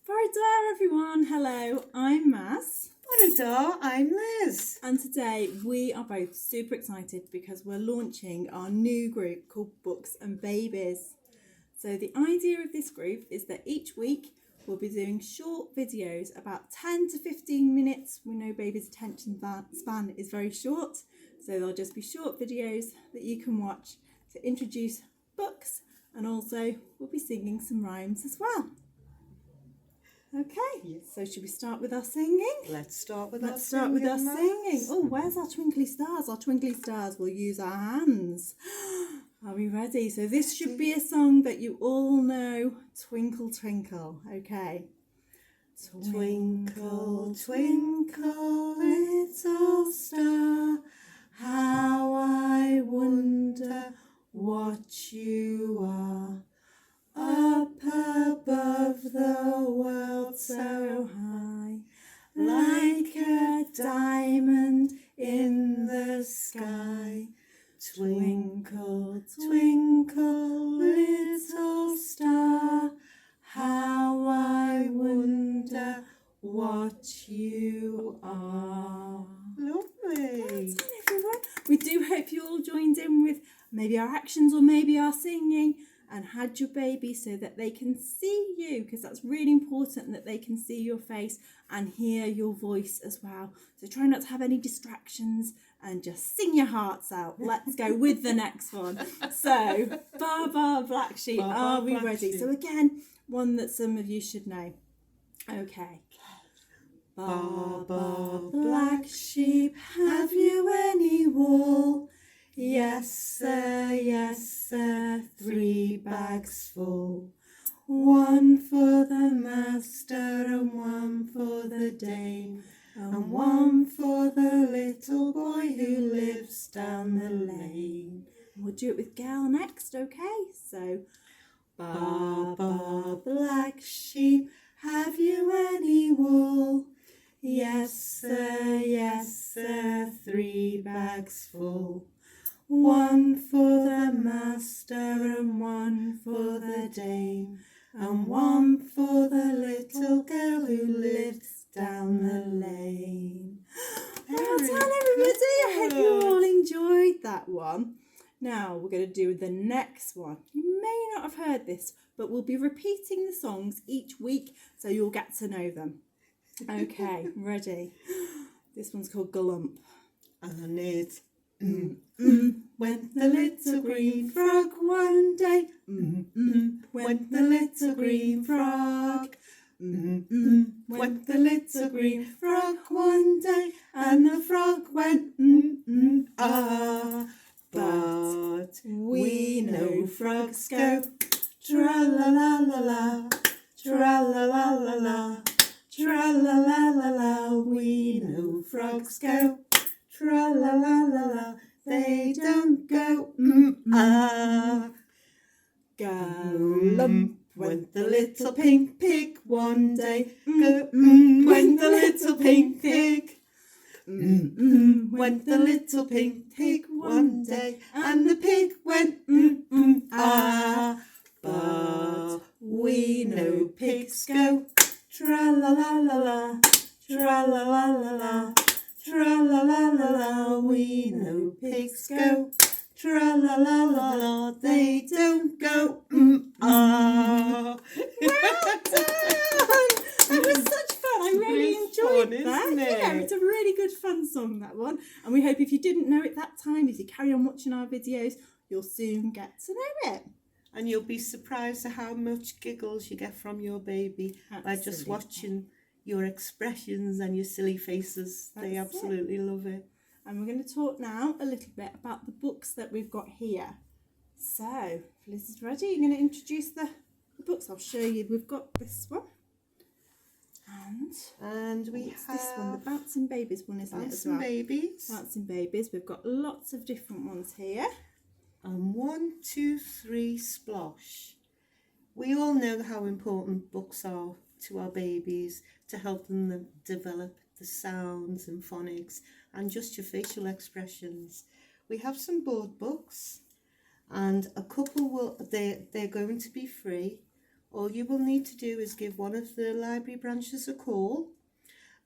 Bore everyone, hello, I'm Maz. Bore, I'm Liz. And today we are both super excited because we're launching our new group called Books and Babies. So the idea of this group is that each week we'll be doing short videos, about 10 to 15 minutes. We know babies' attention span is very short, so they'll just be short videos that you can watch to introduce books, and also we'll be singing some rhymes as well. Okay, yes. So should we start with our singing? Let's start with our singing. Oh, where's our twinkly stars? Our twinkly stars, we'll use our hands. Are we ready? So this should be a song that you all know. Twinkle, twinkle. Okay. Twinkle, twinkle, little star, how I wonder what you are. Up above the world so high, like a diamond in the sky. Twinkle, twinkle, little star, how I wonder what you are. Lovely. Well done, everyone. We do hope you all joined in with maybe our actions or maybe our singing, and had your baby so that they can see you, because that's really important that they can see your face and hear your voice as well. So try not to have any distractions and just sing your hearts out. Let's go with the next one. So, Baba Black Sheep, are we ready? So again, one that some of you should know. Okay. Baba Black Sheep, have you any wool? Yes, sir, 3 bags full. 1 for the master and 1 for the dame, and 1 for the little boy who lives down the lane. We'll do it with girl next, okay? So, Baba Black Sheep, have you any wool? Yes, sir, 3 bags full. 1 for the master and 1 for the dame, and 1 for the little girl who lives down the lane. Well done, everybody. I hope you all enjoyed that one. Now we're going to do the next one. You may not have heard this, but we'll be repeating the songs each week so you'll get to know them. Okay, ready? This one's called Galump. And it's went the little green frog one day. Went the little green frog. Went the little green frog one day, and the frog went ah. But we know frogs go tra-la-la-la-la, tra-la-la-la-la, tra-la-la-la-la. We know frogs go tra-la-la-la-la, they don't go ah. Galump went the little pink pig one day. Went the little pink pig. Went the little pink pig one day, and the pig went ah. But we know pigs go tra-la-la-la-la, tra-la-la-la-la, tra-la-la-la-la. We know pigs go tra-la-la-la-la, they don't go ah. Well done! That was such fun. I really enjoyed that. Isn't it? Yeah, it's a really good fun song, that one. And we hope if you didn't know it that time, if you carry on watching our videos, you'll soon get to know it. And you'll be surprised at how much giggles you get from your baby by just watching your expressions and your silly faces. They absolutely love it. And we're going to talk now a little bit about the books that we've got here. So, if Liz is ready, you're going to introduce the books. I'll show you. We've got this one. And we have this one, the Bouncing Babies one, isn't it, as well? Bouncing Babies. Bouncing Babies. We've got lots of different ones here. And 1, 2, 3 splosh. We all know how important books are to our babies to help them develop the sounds and phonics and just your facial expressions. We have some board books, and a couple they're going to be free, All you will need to do is give one of the library branches a call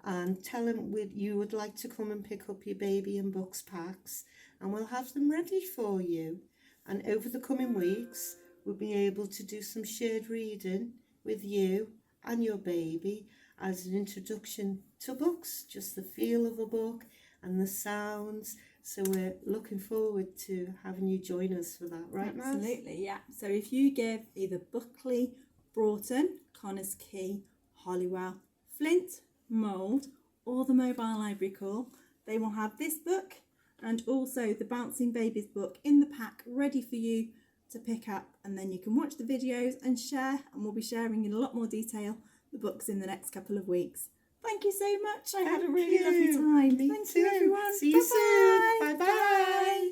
and tell them you would like to come and pick up your baby and books packs, and we'll have them ready for you. And over the coming weeks, we'll be able to do some shared reading with you and your baby as an introduction to books, just the feel of a book and the sounds. So we're looking forward to having you join us for that, right, Maz? Absolutely, yeah. So if you give either Buckley, Broughton, Connors Quay, Holywell, Flint, Mould, or the Mobile Library call, they will have this book and also the Bouncing Babies book in the pack ready for you to pick up, and then you can watch the videos and share, and we'll be sharing in a lot more detail the books in the next couple of weeks. Thank you so much. I had a really lovely time. Me Thank too. you, everyone. See you soon. Bye-bye. Bye-bye.